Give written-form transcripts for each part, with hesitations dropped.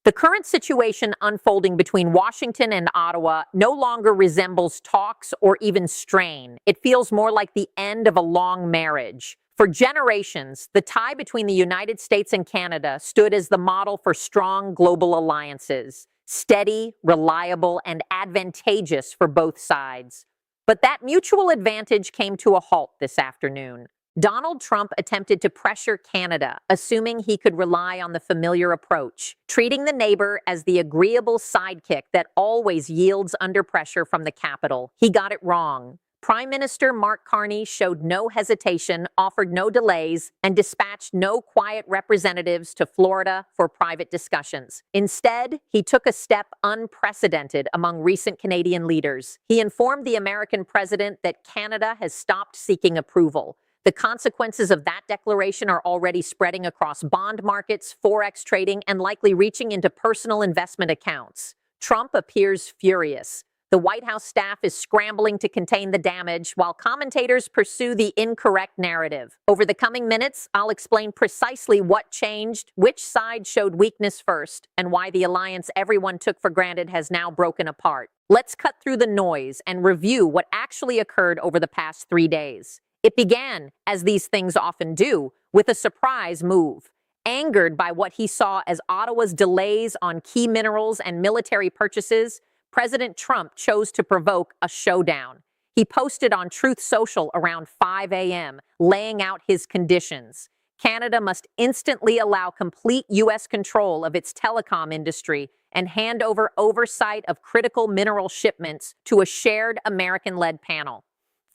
The current situation unfolding between Washington and Ottawa no longer resembles talks or even strain. It feels more like the end of a long marriage. For generations, the tie between the United States and Canada stood as the model for strong global alliances, steady, reliable, and advantageous for both sides. But that mutual advantage came to a halt this afternoon. Donald Trump attempted to pressure Canada, assuming he could rely on the familiar approach, treating the neighbor as the agreeable sidekick that always yields under pressure from the capital. He got it wrong. Prime Minister Mark Carney showed no hesitation, offered no delays, and dispatched no quiet representatives to Florida for private discussions. Instead, he took a step unprecedented among recent Canadian leaders. He informed the American president that Canada has stopped seeking approval. The consequences of that declaration are already spreading across bond markets, forex trading, and likely reaching into personal investment accounts. Trump appears furious. The White House staff is scrambling to contain the damage, while commentators pursue the incorrect narrative. Over the coming minutes, I'll explain precisely what changed, which side showed weakness first, and why the alliance everyone took for granted has now broken apart. Let's cut through the noise and review what actually occurred over the past 3 days. It began, as these things often do, with a surprise move. Angered by what he saw as Ottawa's delays on key minerals and military purchases, President Trump chose to provoke a showdown. He posted on Truth Social around 5 a.m., laying out his conditions. Canada must instantly allow complete U.S. control of its telecom industry and hand over oversight of critical mineral shipments to a shared American-led panel.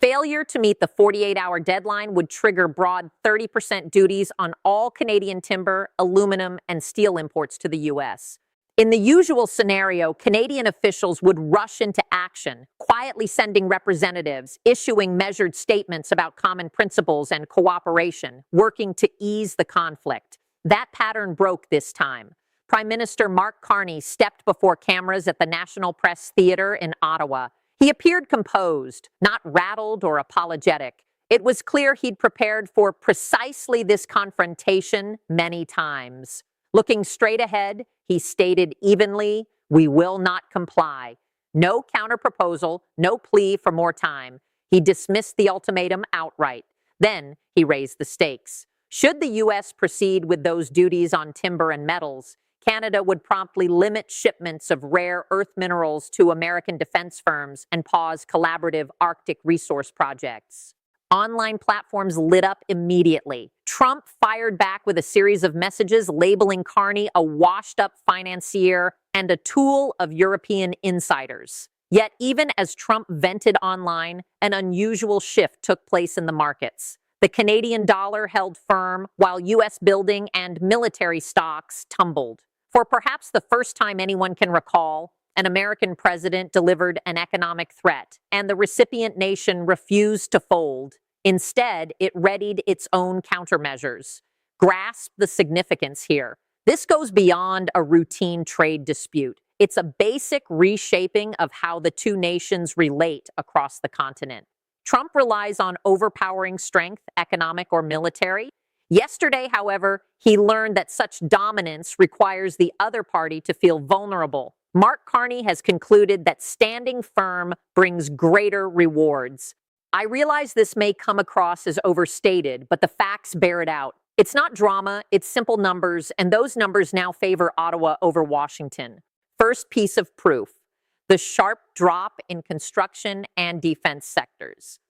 Failure to meet the 48-hour deadline would trigger broad 30% duties on all Canadian timber, aluminum, and steel imports to the U.S. In the usual scenario, Canadian officials would rush into action, quietly sending representatives, issuing measured statements about common principles and cooperation, working to ease the conflict. That pattern broke this time. Prime Minister Mark Carney stepped before cameras at the National Press Theatre in Ottawa. He appeared composed, not rattled or apologetic. It was clear he'd prepared for precisely this confrontation many times. Looking straight ahead, he stated evenly, "We will not comply." No counterproposal, no plea for more time. He dismissed the ultimatum outright. Then he raised the stakes. Should the U.S. proceed with those duties on timber and metals, Canada would promptly limit shipments of rare earth minerals to American defense firms and pause collaborative Arctic resource projects. Online platforms lit up immediately. Trump fired back with a series of messages labeling Carney a washed-up financier and a tool of European insiders. Yet even as Trump vented online, an unusual shift took place in the markets. The Canadian dollar held firm, while U.S. building and military stocks tumbled. For perhaps the first time anyone can recall, an American president delivered an economic threat, and the recipient nation refused to fold. Instead, it readied its own countermeasures. Grasp the significance here. This goes beyond a routine trade dispute. It's a basic reshaping of how the two nations relate across the continent. Trump relies on overpowering strength, economic or military. Yesterday, however, he learned that such dominance requires the other party to feel vulnerable. Mark Carney has concluded that standing firm brings greater rewards. I realize this may come across as overstated, but the facts bear it out. It's not drama, it's simple numbers, and those numbers now favor Ottawa over Washington. First piece of proof: the sharp drop in construction and defense sectors.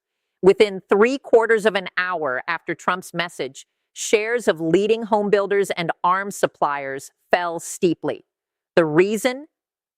Within 3/4 of an hour after Trump's message, shares of leading home builders and arms suppliers fell steeply. The reason?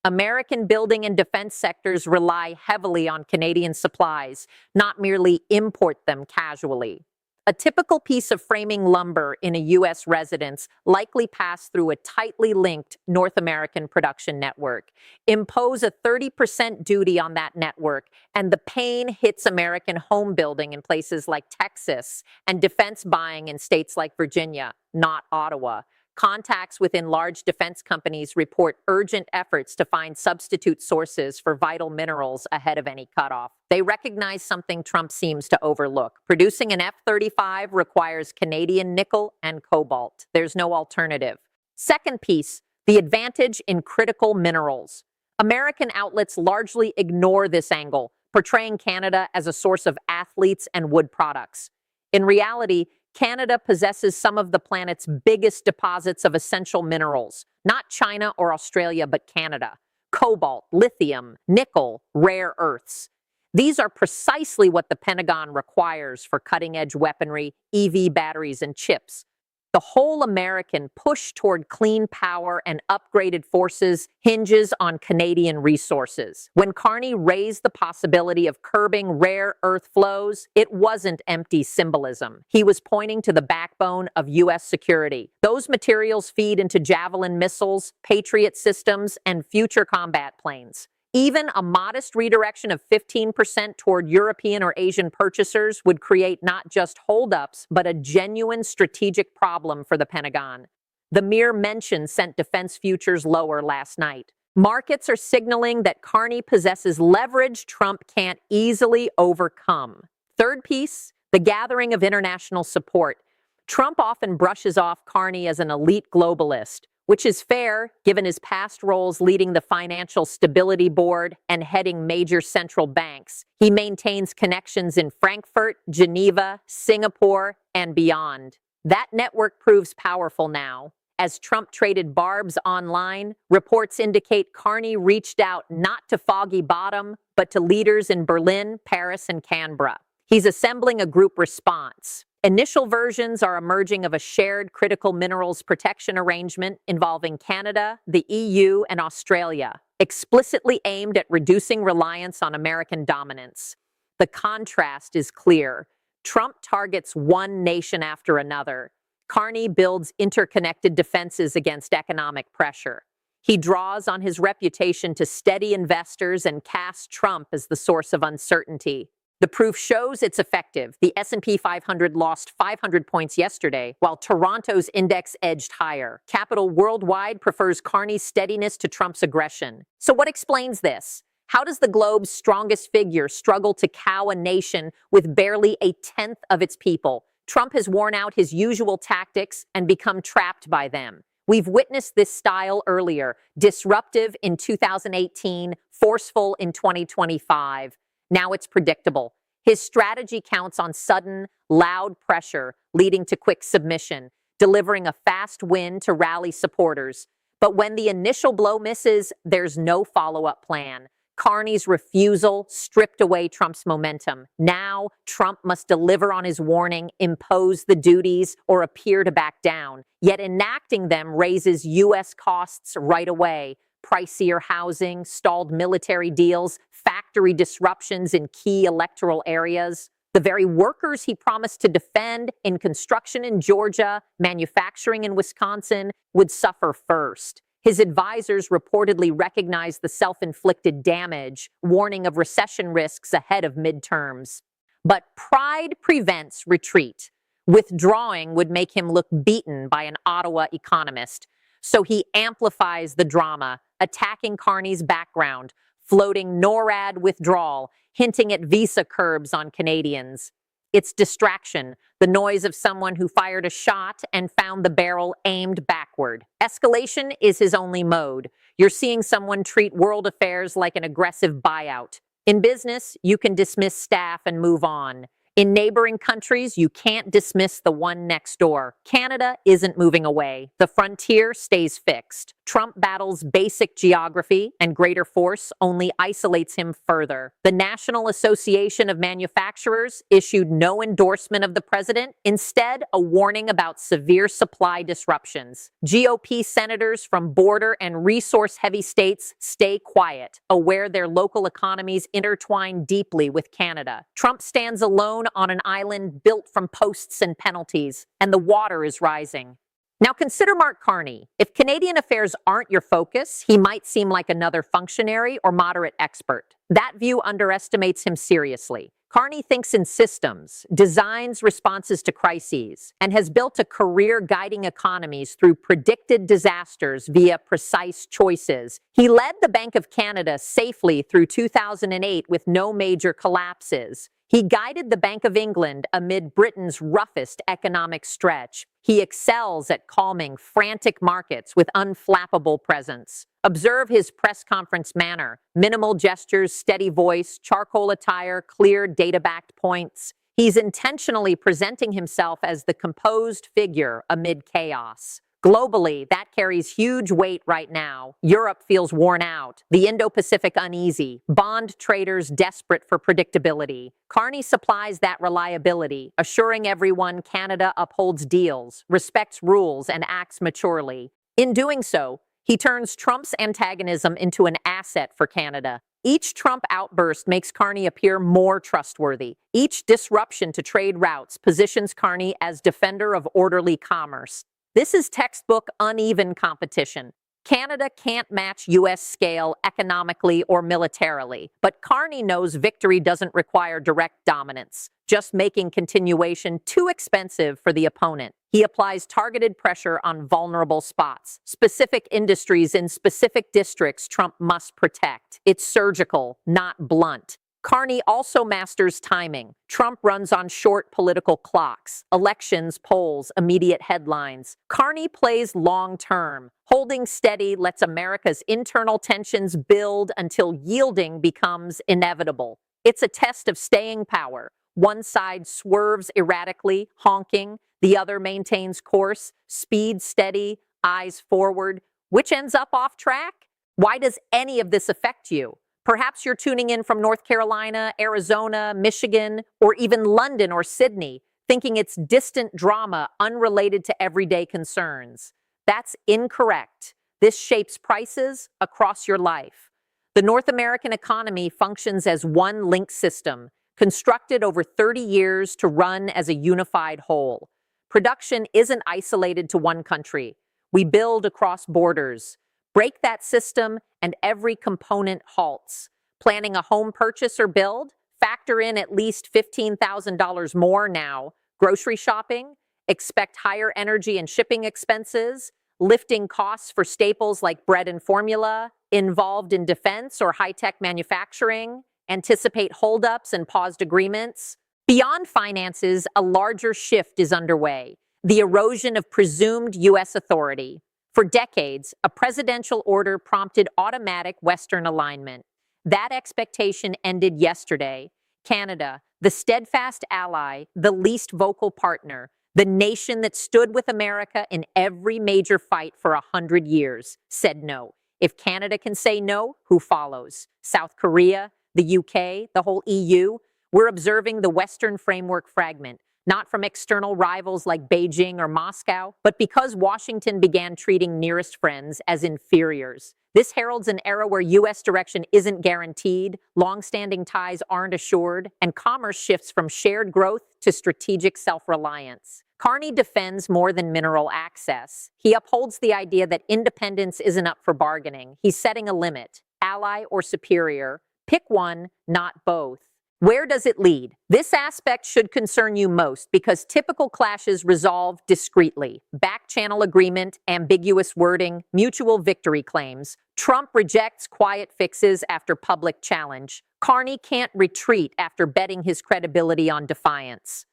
American building and defense sectors rely heavily on Canadian supplies, not merely import them casually. A typical piece of framing lumber in a U.S. residence likely passed through a tightly linked North American production network. Impose a 30% duty on that network, and the pain hits American home building in places like Texas and defense buying in states like Virginia, not Ottawa. Contacts within large defense companies report urgent efforts to find substitute sources for vital minerals ahead of any cutoff. They recognize something Trump seems to overlook. Producing an F-35 requires Canadian nickel and cobalt. There's no alternative. Second piece, the advantage in critical minerals. American outlets largely ignore this angle, portraying Canada as a source of athletes and wood products. In reality, Canada possesses some of the planet's biggest deposits of essential minerals, not China or Australia, but Canada. Cobalt, lithium, nickel, rare earths. These are precisely what the Pentagon requires for cutting-edge weaponry, EV batteries, and chips. The whole American push toward clean power and upgraded forces hinges on Canadian resources. When Carney raised the possibility of curbing rare earth flows, it wasn't empty symbolism. He was pointing to the backbone of U.S. security. Those materials feed into Javelin missiles, Patriot systems, and future combat planes. Even a modest redirection of 15% toward European or Asian purchasers would create not just holdups, but a genuine strategic problem for the Pentagon. The mere mention sent defense futures lower last night. Markets are signaling that Carney possesses leverage Trump can't easily overcome. Third piece, the gathering of international support. Trump often brushes off Carney as an elite globalist, which is fair given his past roles leading the Financial Stability Board and heading major central banks. He maintains connections in Frankfurt, Geneva, Singapore, and beyond. That network proves powerful now. As Trump traded barbs online, reports indicate Carney reached out not to Foggy Bottom, but to leaders in Berlin, Paris, and Canberra. He's assembling a group response. Initial versions are emerging of a shared critical minerals protection arrangement involving Canada, the EU, and Australia, explicitly aimed at reducing reliance on American dominance. The contrast is clear. Trump targets one nation after another. Carney builds interconnected defenses against economic pressure. He draws on his reputation to steady investors and casts Trump as the source of uncertainty. The proof shows it's effective. The S&P 500 lost 500 points yesterday, while Toronto's index edged higher. Capital worldwide prefers Carney's steadiness to Trump's aggression. So what explains this? How does the globe's strongest figure struggle to cow a nation with barely a tenth of its people? Trump has worn out his usual tactics and become trapped by them. We've witnessed this style earlier, disruptive in 2018, forceful in 2025. Now it's predictable. His strategy counts on sudden, loud pressure, leading to quick submission, delivering a fast win to rally supporters. But when the initial blow misses, there's no follow-up plan. Carney's refusal stripped away Trump's momentum. Now, Trump must deliver on his warning, impose the duties, or appear to back down. Yet enacting them raises U.S. costs right away. Pricier housing, stalled military deals, factory disruptions in key electoral areas. The very workers he promised to defend in construction in Georgia, manufacturing in Wisconsin, would suffer first. His advisors reportedly recognized the self-inflicted damage, warning of recession risks ahead of midterms. But pride prevents retreat. Withdrawing would make him look beaten by an Ottawa economist. So he amplifies the drama, attacking Carney's background, floating NORAD withdrawal, hinting at visa curbs on Canadians. It's distraction, the noise of someone who fired a shot and found the barrel aimed backward. Escalation is his only mode. You're seeing someone treat world affairs like an aggressive buyout. In business, you can dismiss staff and move on. In neighboring countries, you can't dismiss the one next door. Canada isn't moving away. The frontier stays fixed. Trump battles basic geography, and greater force only isolates him further. The National Association of Manufacturers issued no endorsement of the president, instead a warning about severe supply disruptions. GOP senators from border and resource-heavy states stay quiet, aware their local economies intertwine deeply with Canada. Trump stands alone on an island built from posts and penalties, and the water is rising. Now consider Mark Carney. If Canadian affairs aren't your focus, he might seem like another functionary or moderate expert. That view underestimates him seriously. Carney thinks in systems, designs responses to crises, and has built a career guiding economies through predicted disasters via precise choices. He led the Bank of Canada safely through 2008 with no major collapses. He guided the Bank of England amid Britain's roughest economic stretch. He excels at calming frantic markets with unflappable presence. Observe his press conference manner: minimal gestures, steady voice, charcoal attire, clear data-backed points. He's intentionally presenting himself as the composed figure amid chaos. Globally, that carries huge weight right now. Europe feels worn out, the Indo-Pacific uneasy, bond traders desperate for predictability. Carney supplies that reliability, assuring everyone Canada upholds deals, respects rules, and acts maturely. In doing so, he turns Trump's antagonism into an asset for Canada. Each Trump outburst makes Carney appear more trustworthy. Each disruption to trade routes positions Carney as defender of orderly commerce. This is textbook uneven competition. Canada can't match U.S. scale economically or militarily, but Carney knows victory doesn't require direct dominance, just making continuation too expensive for the opponent. He applies targeted pressure on vulnerable spots, specific industries in specific districts Trump must protect. It's surgical, not blunt. Carney also masters timing. Trump runs on short political clocks, elections, polls, immediate headlines. Carney plays long-term. Holding steady lets America's internal tensions build until yielding becomes inevitable. It's a test of staying power. One side swerves erratically, honking. The other maintains course, speed steady, eyes forward. Which ends up off track? Why does any of this affect you? Perhaps you're tuning in from North Carolina, Arizona, Michigan, or even London or Sydney, thinking it's distant drama unrelated to everyday concerns. That's incorrect. This shapes prices across your life. The North American economy functions as one linked system, constructed over 30 years to run as a unified whole. Production isn't isolated to one country. We build across borders. Break that system and every component halts. Planning a home purchase or build? Factor in at least $15,000 more now. Grocery shopping? Expect higher energy and shipping expenses. Lifting costs for staples like bread and formula. Involved in defense or high-tech manufacturing. Anticipate holdups and paused agreements. Beyond finances, a larger shift is underway. The erosion of presumed U.S. authority. For decades, a presidential order prompted automatic Western alignment. That expectation ended yesterday. Canada, the steadfast ally, the least vocal partner, the nation that stood with America in every major fight for 100 years, said no. If Canada can say no, who follows? South Korea, the UK, the whole EU? We're observing the Western framework fragment. Not from external rivals like Beijing or Moscow, but because Washington began treating nearest friends as inferiors. This heralds an era where U.S. direction isn't guaranteed, long-standing ties aren't assured, and commerce shifts from shared growth to strategic self-reliance. Carney defends more than mineral access. He upholds the idea that independence isn't up for bargaining. He's setting a limit. Ally or superior? Pick one, not both. Where does it lead? This aspect should concern you most because typical clashes resolve discreetly. Back-channel agreement, ambiguous wording, mutual victory claims. Trump rejects quiet fixes after public challenge. Carney can't retreat after betting his credibility on defiance.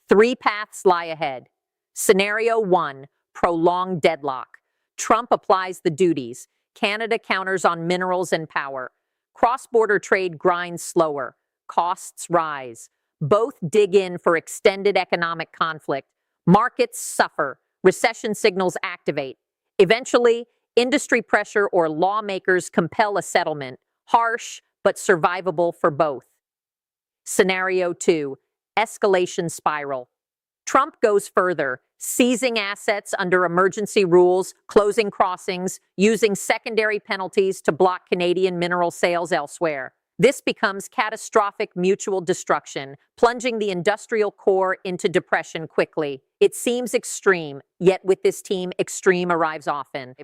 3 paths lie ahead. Scenario 1, prolonged deadlock. Trump applies the duties. Canada counters on minerals and power. Cross-border trade grinds slower. Costs rise. Both dig in for extended economic conflict. Markets suffer. Recession signals activate. Eventually, industry pressure or lawmakers compel a settlement, harsh but survivable for both. Scenario 2, escalation spiral. Trump goes further, seizing assets under emergency rules, closing crossings, using secondary penalties to block Canadian mineral sales elsewhere. This becomes catastrophic mutual destruction, plunging the industrial core into depression quickly. It seems extreme, yet with this team, extreme arrives often.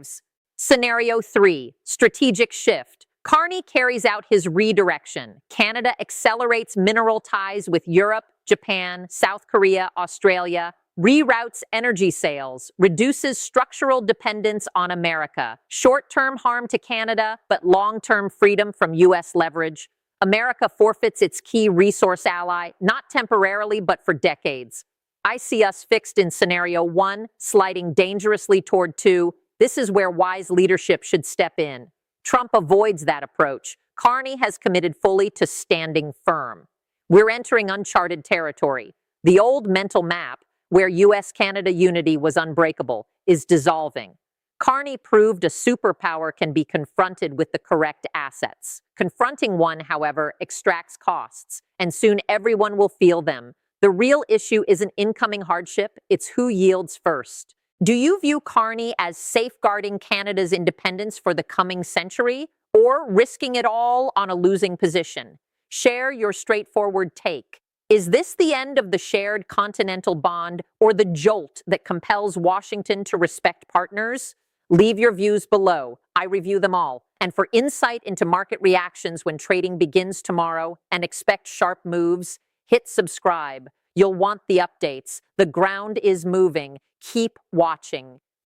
Scenario 3, strategic shift. Carney carries out his redirection. Canada accelerates mineral ties with Europe, Japan, South Korea, Australia, reroutes energy sales, reduces structural dependence on America, short-term harm to Canada, but long-term freedom from U.S. leverage. America forfeits its key resource ally, not temporarily, but for decades. I see us fixed in scenario 1, sliding dangerously toward 2. This is where wise leadership should step in. Trump avoids that approach. Carney has committed fully to standing firm. We're entering uncharted territory. The old mental map, where U.S.-Canada unity was unbreakable, is dissolving. Carney proved a superpower can be confronted with the correct assets. Confronting one, however, extracts costs, and soon everyone will feel them. The real issue isn't incoming hardship, it's who yields first. Do you view Carney as safeguarding Canada's independence for the coming century, or risking it all on a losing position? Share your straightforward take. Is this the end of the shared continental bond, or the jolt that compels Washington to respect partners? Leave your views below. I review them all. And for insight into market reactions when trading begins tomorrow and expect sharp moves, hit subscribe. You'll want the updates. The ground is moving. Keep watching.